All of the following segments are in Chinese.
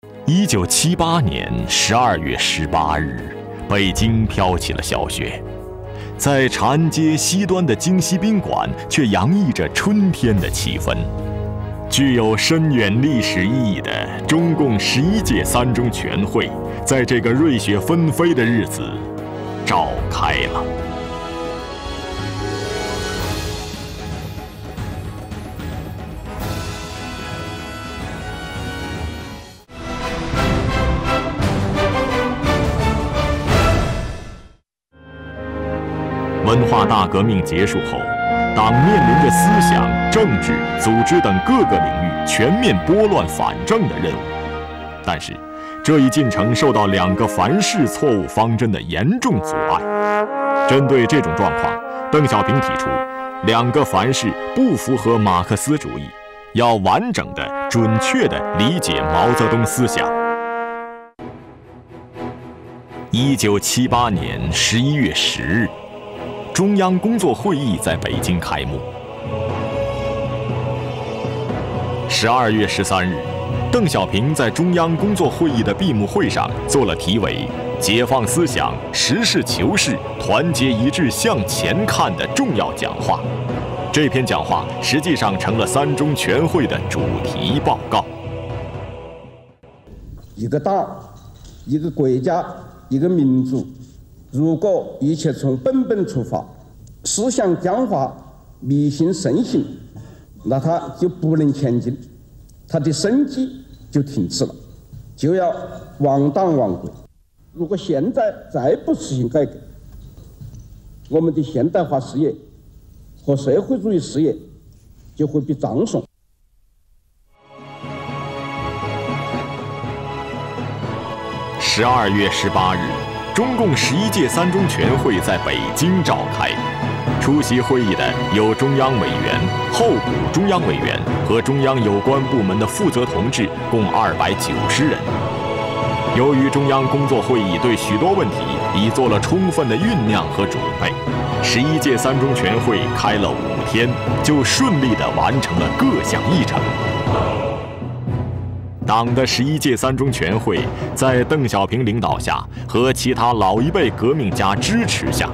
1978年12月18日，北京飘起了小雪，在长安街西端的京西宾馆，却洋溢着春天的气氛。具有深远历史意义的中共11届3中全会，在这个瑞雪纷飞的日子召开了。文化大革命结束后，党面临着思想、政治、组织等各个领域全面拨乱反正的任务。但是，这一进程受到2个凡是错误方针的严重阻碍。针对这种状况，邓小平提出，2个凡是不符合马克思主义，要完整的、准确的理解毛泽东思想。1978年11月10日。中央工作会议在北京开幕。12月13日，邓小平在中央工作会议的闭幕会上做了题为“解放思想、实事求是、团结一致向前看”的重要讲话。这篇讲话实际上成了3中全会的主题报告。一个党、一个国家、一个民族，如果一切从本出发，思想僵化、迷信盛行，那它就不能前进，它的生机就停止了，就要亡党亡国。如果现在再不实行改革，我们的现代化事业和社会主义事业就会被葬送。12月18日，中共11届3中全会在北京召开。出席会议的有中央委员、候补中央委员和中央有关部门的负责同志共290人。由于中央工作会议对许多问题已做了充分的酝酿和准备，11届3中全会开了5天，就顺利地完成了各项议程。党的11届3中全会在邓小平领导下和其他老一辈革命家支持下，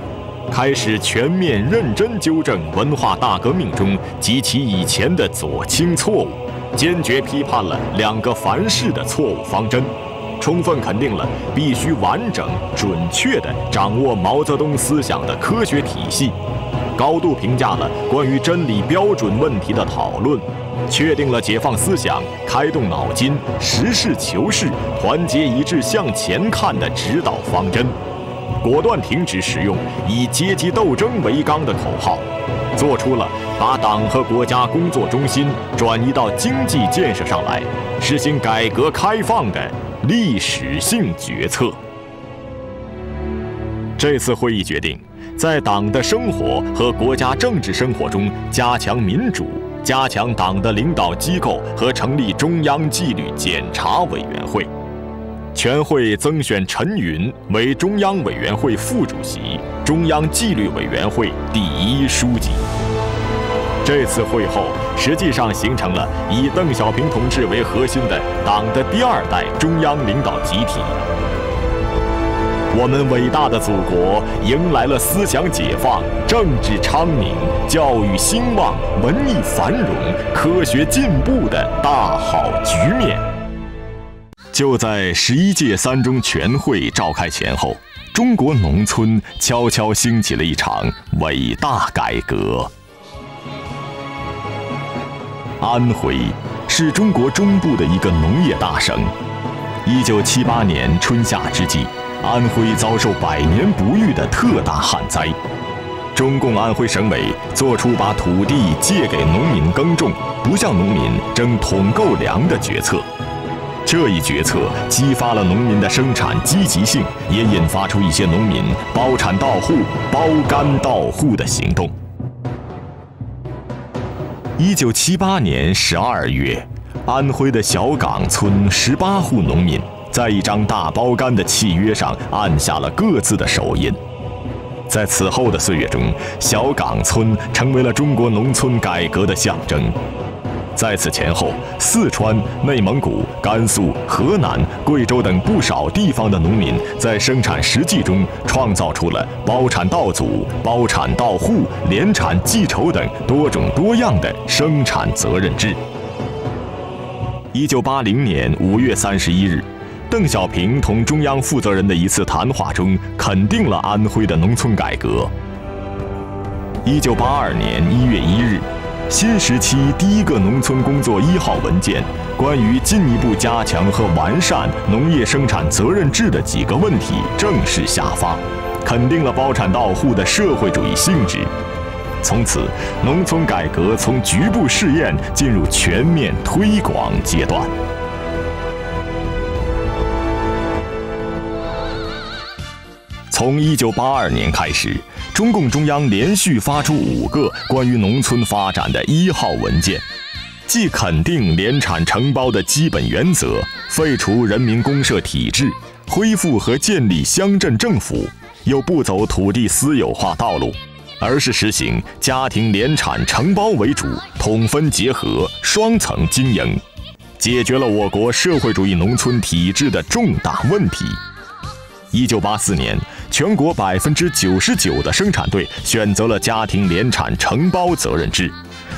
开始全面认真纠正文化大革命中及其以前的左倾错误，坚决批判了2个凡是的错误方针，充分肯定了必须完整准确地掌握毛泽东思想的科学体系，高度评价了关于真理标准问题的讨论，确定了解放思想、开动脑筋、实事求是、团结一致向前看的指导方针，果断停止使用以阶级斗争为纲的口号，做出了把党和国家工作中心转移到经济建设上来，实行改革开放的历史性决策。这次会议决定，在党的生活和国家政治生活中加强民主，加强党的领导机构和成立中央纪律检查委员会。全会增选陈云为中央委员会副主席、中央纪律委员会第1书记。这次会后，实际上形成了以邓小平同志为核心的党的第2代中央领导集体。我们伟大的祖国迎来了思想解放、政治昌明、教育兴旺、文艺繁荣、科学进步的大好局面。就在11届3中全会召开前后，中国农村悄悄兴起了一场伟大改革。安徽是中国中部的一个农业大省。1978年春夏之际，安徽遭受100年不遇的特大旱灾。中共安徽省委做出把土地借给农民耕种，不向农民征统购粮的决策。这一决策激发了农民的生产积极性，也引发出一些农民包产到户、包干到户的行动。1978年12月，安徽的小岗村18户农民在一张大包干的契约上按下了各自的手印。在此后的岁月中，小岗村成为了中国农村改革的象征。在此前后，四川、内蒙古、甘肃、河南、贵州等不少地方的农民在生产实际中创造出了包产到祖、包产到户、联产计酬等多种多样的生产责任制。1980年5月31日，邓小平同中央负责人的一次谈话中肯定了安徽的农村改革。1982年1月1日，新时期第一个农村工作1号文件关于进一步加强和完善农业生产责任制的几个问题正式下发，肯定了包产到户的社会主义性质。从此，农村改革从局部试验进入全面推广阶段。从1982年开始，中共中央连续发出5个关于农村发展的1号文件，既肯定联产承包的基本原则，废除人民公社体制，恢复和建立乡镇政府，又不走土地私有化道路，而是实行家庭联产承包为主、统分结合、双层经营，解决了我国社会主义农村体制的重大问题。1984年，全国99%的生产队选择了家庭联产承包责任制，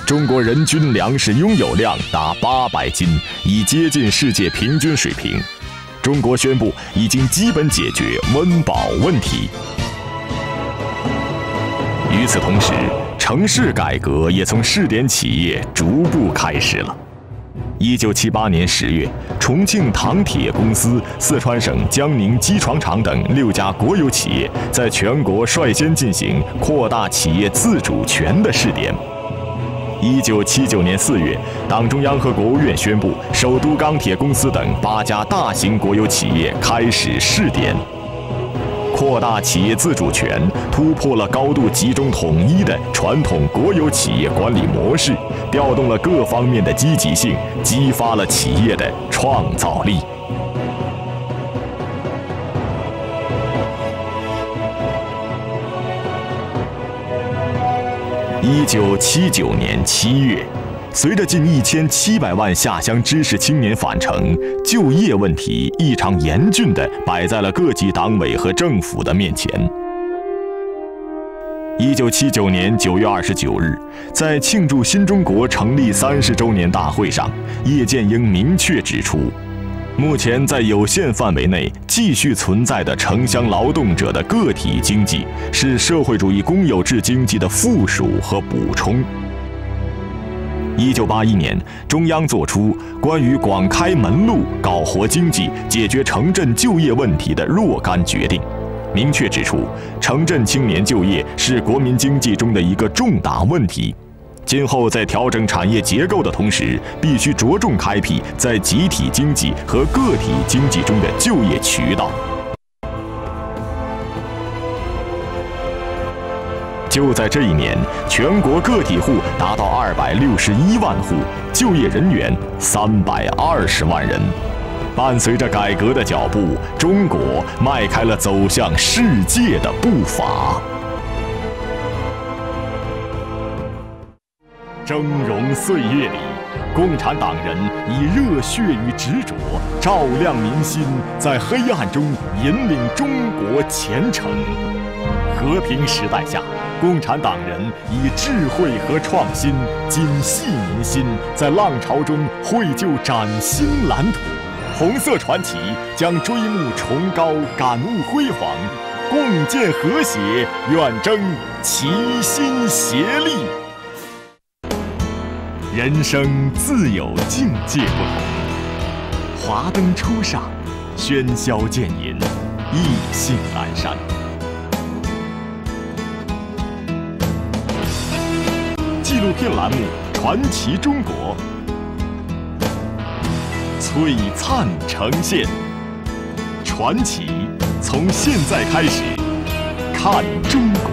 中国人均粮食拥有量达800斤，已接近世界平均水平。中国宣布已经基本解决温饱问题。与此同时，城市改革也从试点企业逐步开始了。1978年10月，重庆唐铁公司、四川省江宁机床厂等6家国有企业在全国率先进行扩大企业自主权的试点。1979年4月，党中央和国务院宣布，首都钢铁公司等8家大型国有企业开始试点。扩大企业自主权，突破了高度集中统一的传统国有企业管理模式，调动了各方面的积极性，激发了企业的创造力。1979年7月，随着近1700万下乡知识青年返城，就业问题异常严峻地摆在了各级党委和政府的面前。1979年9月29日，在庆祝新中国成立30周年大会上，叶剑英明确指出，目前在有限范围内继续存在的城乡劳动者的个体经济，是社会主义公有制经济的附属和补充。1981年，中央作出关于广开门路、搞活经济、解决城镇就业问题的若干决定，明确指出，城镇青年就业是国民经济中的一个重大问题。今后在调整产业结构的同时，必须着重开辟在集体经济和个体经济中的就业渠道。就在这一年，全国个体户达到261万户，就业人员320万人。伴随着改革的脚步，中国迈开了走向世界的步伐。峥嵘岁月里，共产党人以热血与执着照亮民心，在黑暗中引领中国前程。和平时代下，共产党人以智慧和创新紧系民心，在浪潮中绘就崭新蓝图。红色传奇将追慕崇高，感悟辉煌，共建和谐，远征齐心协力。人生自有境界不同，华灯初上，喧嚣渐隐，意兴阑珊。纪录片栏目《传奇中国》璀璨呈现，传奇从现在开始，看中国。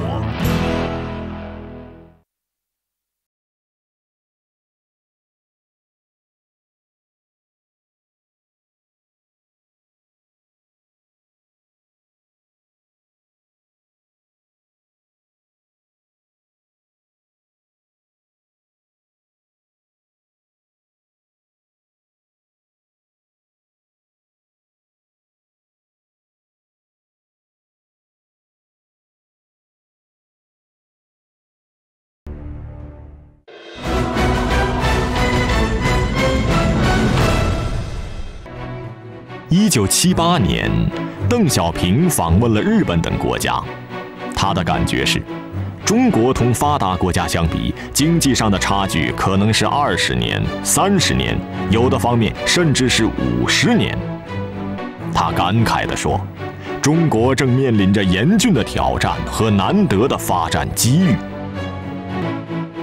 1978年，邓小平访问了日本等国家，他的感觉是，中国同发达国家相比，经济上的差距可能是20年、30年，有的方面甚至是50年。他感慨地说，中国正面临着严峻的挑战和难得的发展机遇。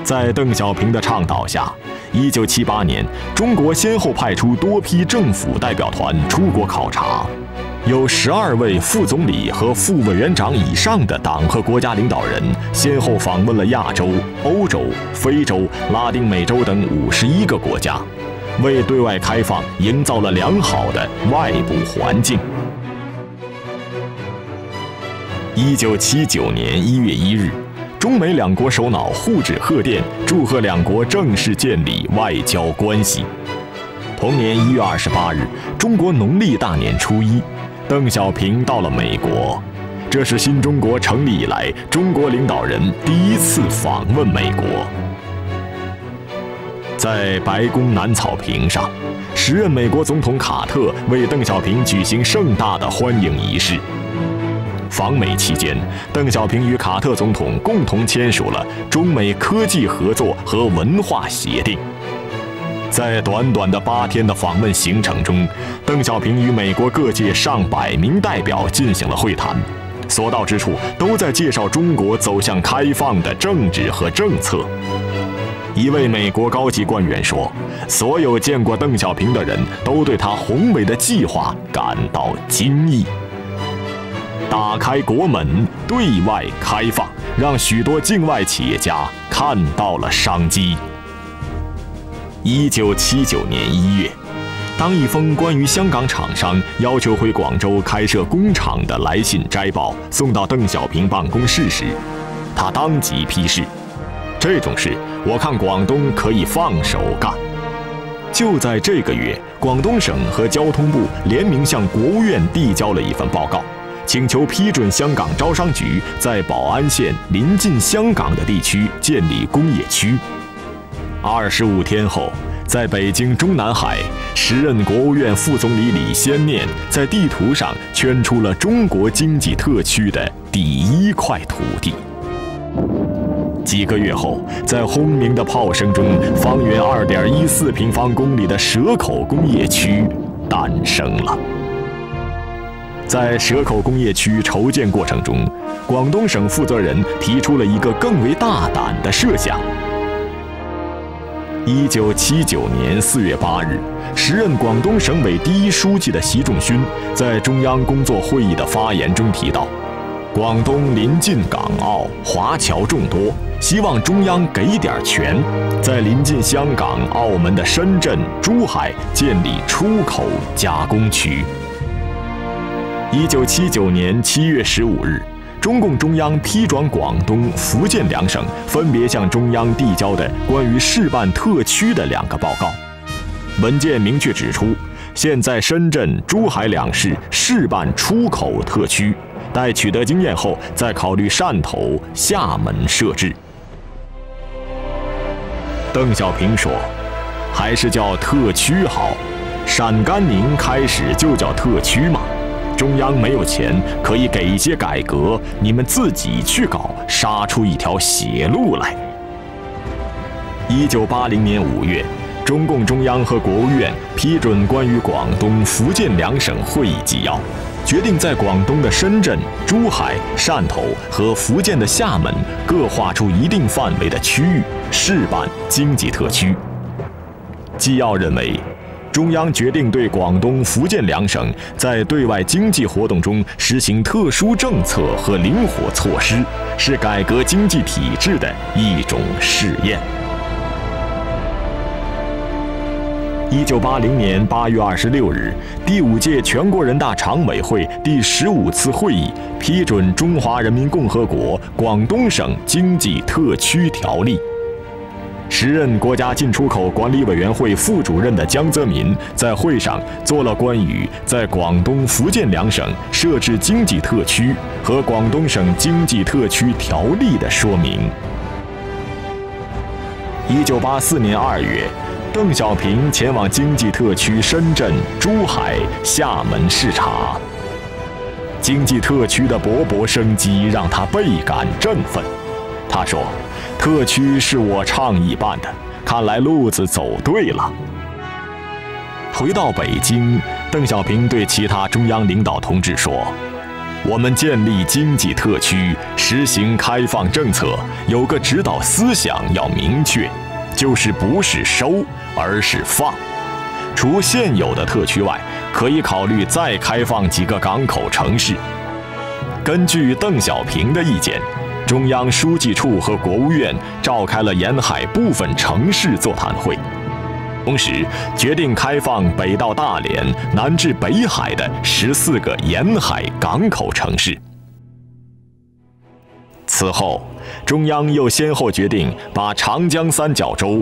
在邓小平的倡导下，1978年，中国先后派出多批政府代表团出国考察，有12位副总理和副委员长以上的党和国家领导人先后访问了亚洲、欧洲、非洲、拉丁美洲等51个国家，为对外开放营造了良好的外部环境。1979年1月1日，中美两国首脑互致贺电，祝贺两国正式建立外交关系。同年1月28日，中国农历大年初一，邓小平到了美国，这是新中国成立以来中国领导人第一次访问美国。在白宫南草坪上，时任美国总统卡特为邓小平举行盛大的欢迎仪式。访美期间，邓小平与卡特总统共同签署了中美科技合作和文化协定。在短短的8天的访问行程中，邓小平与美国各界上百名代表进行了会谈，所到之处都在介绍中国走向开放的政治和政策。一位美国高级官员说，所有见过邓小平的人都对他宏伟的计划感到惊异。打开国门，对外开放，让许多境外企业家看到了商机。1979年1月，当一封关于香港厂商要求回广州开设工厂的来信摘报送到邓小平办公室时，他当即批示，这种事我看广东可以放手干。就在这个月，广东省和交通部联名向国务院递交了一份报告，请求批准香港招商局在宝安县临近香港的地区建立工业区。25天后，在北京中南海，时任国务院副总理李先念在地图上圈出了中国经济特区的第1块土地。几个月后，在轰鸣的炮声中，方圆2.14平方公里的蛇口工业区诞生了。在蛇口工业区筹建过程中，广东省负责人提出了一个更为大胆的设想。1979年4月8日，时任广东省委第1书记的习仲勋在中央工作会议的发言中提到，广东临近港澳，华侨众多，希望中央给点权，在临近香港、澳门的深圳、珠海建立出口加工区。1979年7月15日，中共中央批转广东、福建2省分别向中央递交的关于示办特区的2个报告。文件明确指出，现在深圳、珠海2市示办出口特区，待取得经验后，再考虑汕头、厦门设置。邓小平说，还是叫特区好，陕甘宁开始就叫特区嘛。中央没有钱，可以给一些改革，你们自己去搞，杀出一条血路来。1980年5月，中共中央和国务院批准关于广东、福建2省会议纪要，决定在广东的深圳、珠海、汕头和福建的厦门各划出一定范围的区域，示办经济特区。纪要认为，中央决定对广东、福建2省在对外经济活动中实行特殊政策和灵活措施，是改革经济体制的一种试验。1980年8月26日，第5届全国人大常委会第15次会议批准《中华人民共和国广东省经济特区条例》。时任国家进出口管理委员会副主任的江泽民在会上做了关于在广东、福建2省设置经济特区和广东省经济特区条例的说明。1984年2月，邓小平前往经济特区深圳、珠海、厦门视察。经济特区的勃勃生机让他倍感振奋。他说：“特区是我倡议办的，看来路子走对了。”回到北京，邓小平对其他中央领导同志说：“我们建立经济特区，实行开放政策，有个指导思想要明确，就是不是收，而是放。除现有的特区外，可以考虑再开放几个港口城市。”根据邓小平的意见，中央书记处和国务院召开了沿海部分城市座谈会，同时决定开放北到大连、南至北海的14个沿海港口城市。此后，中央又先后决定把长江三角洲、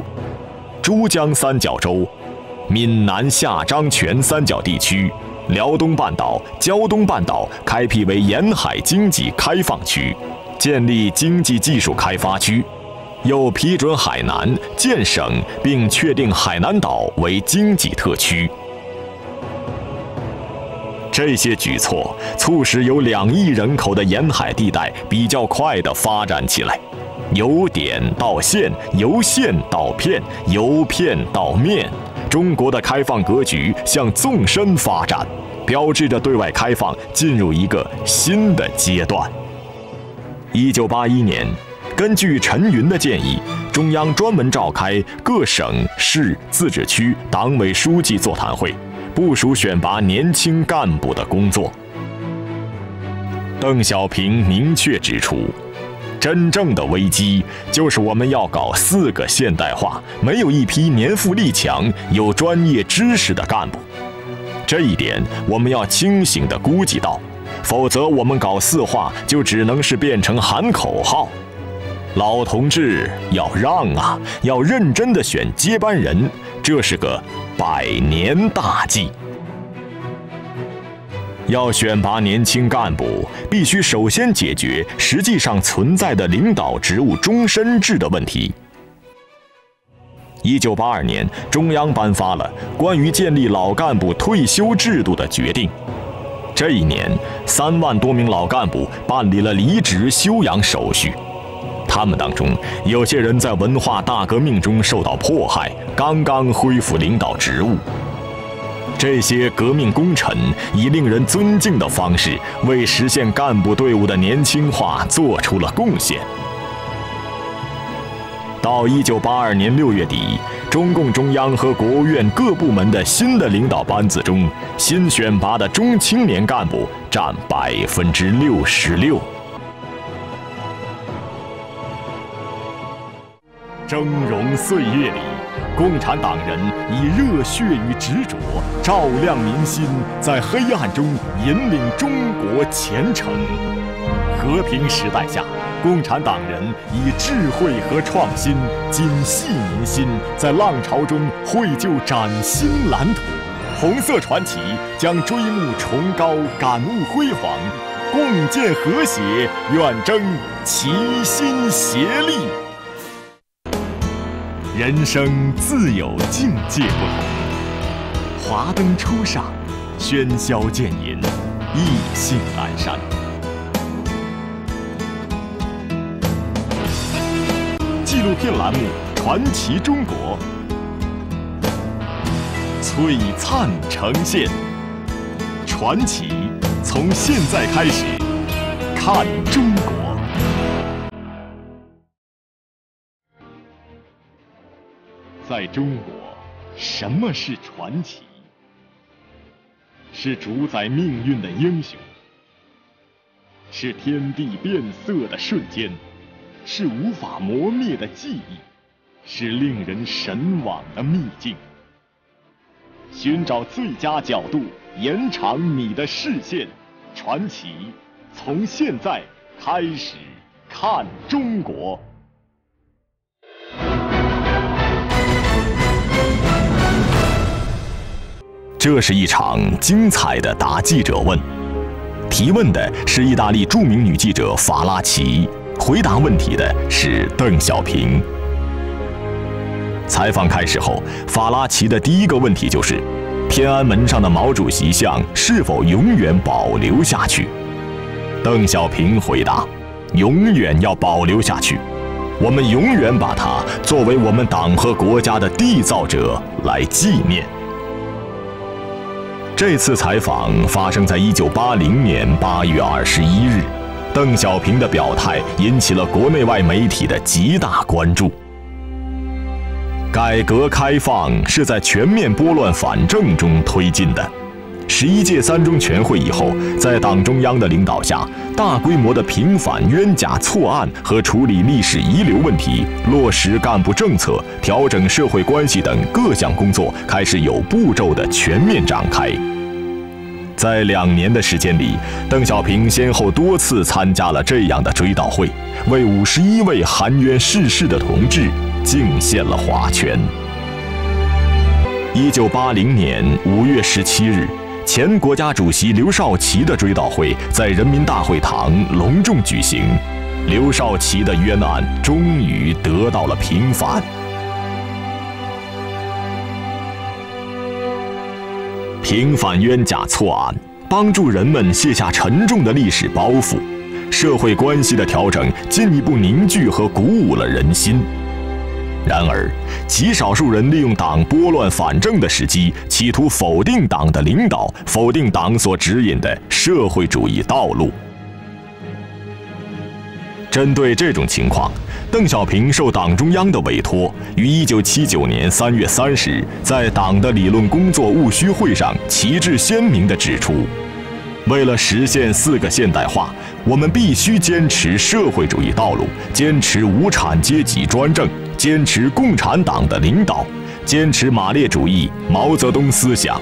珠江三角洲、闽南下漳泉三角地区、辽东半岛、胶东半岛开辟为沿海经济开放区，建立经济技术开发区，又批准海南建省，并确定海南岛为经济特区。这些举措促使有2亿人口的沿海地带比较快地发展起来，由点到线，由线到片，由片到面。中国的开放格局向纵深发展，标志着对外开放进入一个新的阶段。1981年，根据陈云的建议，中央专门召开各省市自治区党委书记座谈会，部署选拔年轻干部的工作。邓小平明确指出，真正的危机就是我们要搞4个现代化，没有一批年富力强、有专业知识的干部。这一点我们要清醒地估计到，否则我们搞4化就只能是变成喊口号。老同志要让啊，要认真地选接班人，这是个100年大计。要选拔年轻干部，必须首先解决实际上存在的领导职务终身制的问题。1982年，中央颁发了关于建立老干部退休制度的决定。这一年，3万多名老干部办理了离职休养手续。他们当中，有些人在文化大革命中受到迫害，刚刚恢复领导职务。这些革命功臣以令人尊敬的方式，为实现干部队伍的年轻化做出了贡献。到1982年6月底，中共中央和国务院各部门的新的领导班子中，新选拔的中青年干部占66%。峥嵘岁月里，共产党人以热血与执着照亮民心，在黑暗中引领中国前程。和平时代下，共产党人以智慧和创新紧系民心，在浪潮中绘就崭新蓝图。红色传奇将追慕崇高，感悟辉煌，共建和谐，远征齐心协力。人生自有境界不同，华灯初上，喧嚣渐隐，意兴阑珊。纪录片栏目《传奇中国》璀璨呈现，传奇从现在开始，看中国。在中国，什么是传奇？是主宰命运的英雄，是天地变色的瞬间，是无法磨灭的记忆，是令人神往的秘境。寻找最佳角度，延长你的视线，传奇从现在开始，看中国。这是一场精彩的答记者问，提问的是意大利著名女记者法拉奇，回答问题的是邓小平。采访开始后，法拉奇的第一个问题就是：天安门上的毛主席像是否永远保留下去？邓小平回答：永远要保留下去，我们永远把它作为我们党和国家的缔造者来纪念。这次采访发生在1980年8月21日，邓小平的表态引起了国内外媒体的极大关注。改革开放是在全面拨乱反正中推进的。11届三中全会以后，在党中央的领导下，大规模的平反冤假错案和处理历史遗留问题，落实干部政策、调整社会关系等各项工作开始有步骤地全面展开。在2年的时间里，邓小平先后多次参加了这样的追悼会，为51位含冤逝世的同志敬献了花圈。1980年5月17日，前国家主席刘少奇的追悼会在人民大会堂隆重举行，刘少奇的冤案终于得到了平反。平反冤假错案，帮助人们卸下沉重的历史包袱，社会关系的调整进一步凝聚和鼓舞了人心。然而，极少数人利用党拨乱反正的时机，企图否定党的领导，否定党所指引的社会主义道路。针对这种情况，邓小平受党中央的委托，于1979年3月30日在党的理论工作务虚会上旗帜鲜明地指出，为了实现4个现代化，我们必须坚持社会主义道路，坚持无产阶级专政，坚持共产党的领导，坚持马列主义、毛泽东思想。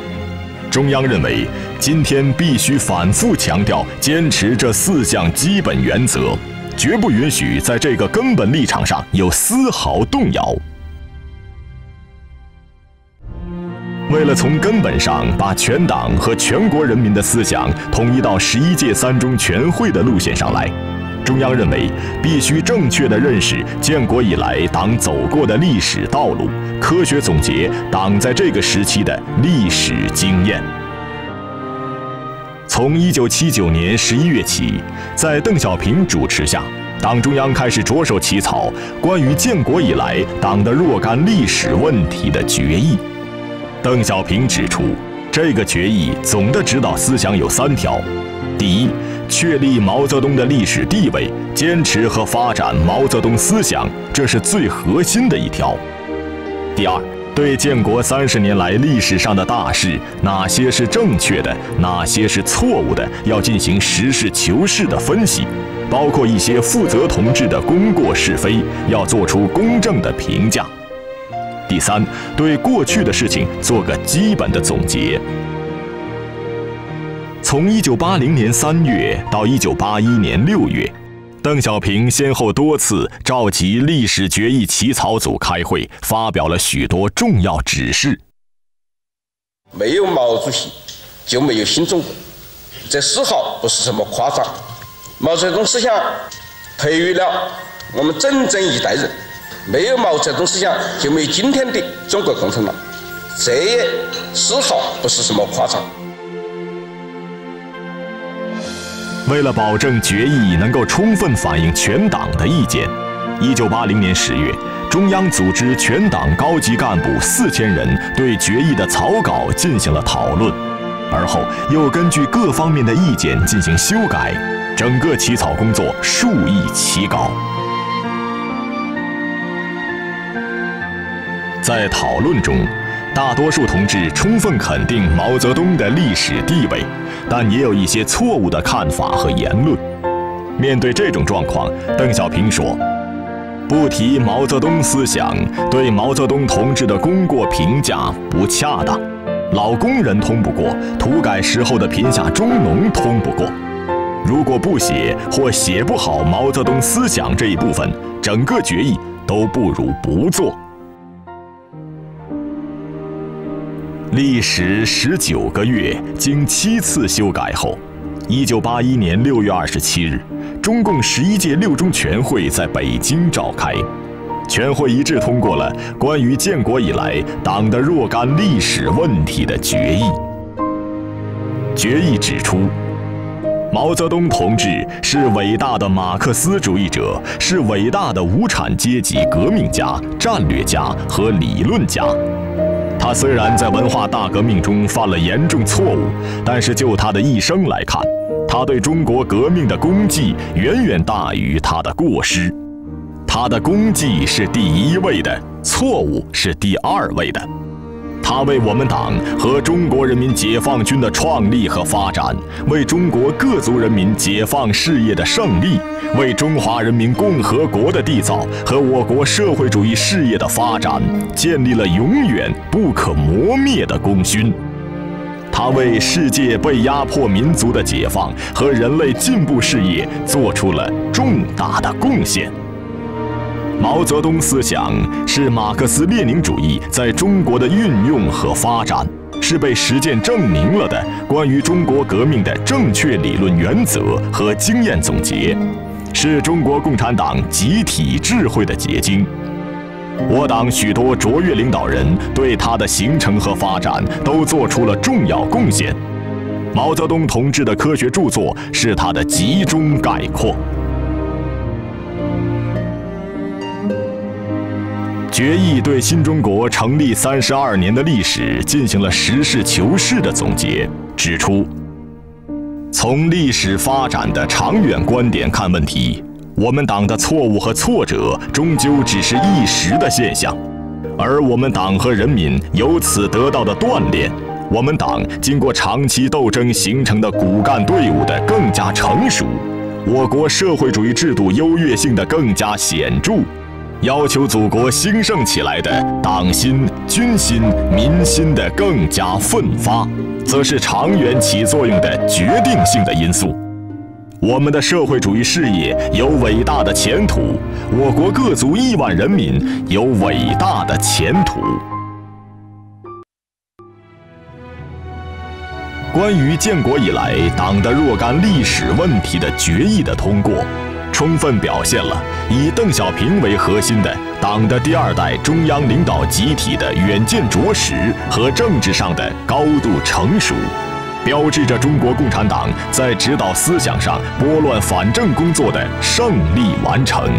中央认为，今天必须反复强调坚持这4项基本原则，绝不允许在这个根本立场上有丝毫动摇。为了从根本上把全党和全国人民的思想统一到11届三中全会的路线上来，中央认为必须正确地认识建国以来党走过的历史道路，科学总结党在这个时期的历史经验。从1979年11月起，在邓小平主持下，党中央开始着手起草关于建国以来党的若干历史问题的决议。邓小平指出，这个决议总的指导思想有3条：第一，确立毛泽东的历史地位，坚持和发展毛泽东思想，这是最核心的一条；第二，对建国30年来历史上的大事，哪些是正确的，哪些是错误的，要进行实事求是的分析，包括一些负责同志的功过是非，要做出公正的评价；第三，对过去的事情做个基本的总结。从1980年3月到1981年6月，邓小平先后多次召集历史决议起草组开会，发表了许多重要指示。没有毛主席，就没有新中国，这丝毫不是什么夸张。毛泽东思想培育了我们整整一代人，没有毛泽东思想，就没有今天的中国共产党，这也丝毫不是什么夸张。为了保证决议能够充分反映全党的意见，1980年10月，中央组织全党高级干部4000人对决议的草稿进行了讨论，而后又根据各方面的意见进行修改，整个起草工作数亿起稿。在讨论中，大多数同志充分肯定毛泽东的历史地位，但也有一些错误的看法和言论。面对这种状况，邓小平说：“不提毛泽东思想，对毛泽东同志的功过评价不恰当。老工人通不过，土改时候的贫下中农通不过。如果不写或写不好毛泽东思想这一部分，整个决议都不如不做。”历时19个月，经7次修改后，1981年6月27日，中共11届六中全会在北京召开。全会一致通过了关于建国以来党的若干历史问题的决议。决议指出，毛泽东同志是伟大的马克思主义者，是伟大的无产阶级革命家、战略家和理论家。他虽然在文化大革命中犯了严重错误，但是就他的一生来看，他对中国革命的功绩远远大于他的过失。他的功绩是第一位的，错误是第二位的。他为我们党和中国人民解放军的创立和发展，为中国各族人民解放事业的胜利，为中华人民共和国的缔造和我国社会主义事业的发展，建立了永远不可磨灭的功勋。他为世界被压迫民族的解放和人类进步事业做出了重大的贡献。毛泽东思想是马克思列宁主义在中国的运用和发展，是被实践证明了的关于中国革命的正确理论原则和经验总结，是中国共产党集体智慧的结晶。我党许多卓越领导人对它的形成和发展都做出了重要贡献。毛泽东同志的科学著作是他的集中概括。决议对新中国成立32年的历史进行了实事求是的总结，指出，从历史发展的长远观点看问题，我们党的错误和挫折终究只是一时的现象，而我们党和人民由此得到的锻炼，我们党经过长期斗争形成的骨干队伍的更加成熟，我国社会主义制度优越性的更加显著，要求祖国兴盛起来的党心、军心、民心的更加奋发，则是长远起作用的决定性的因素。我们的社会主义事业有伟大的前途，我国各族亿万人民有伟大的前途。关于建国以来党的若干历史问题的决议的通过，充分表现了以邓小平为核心的党的第二代中央领导集体的远见卓识和政治上的高度成熟，标志着中国共产党在指导思想上拨乱反正工作的胜利完成。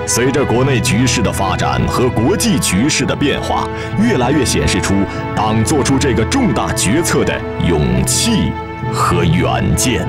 随着国内局势的发展和国际局势的变化，越来越显示出党做出这个重大决策的勇气和远见。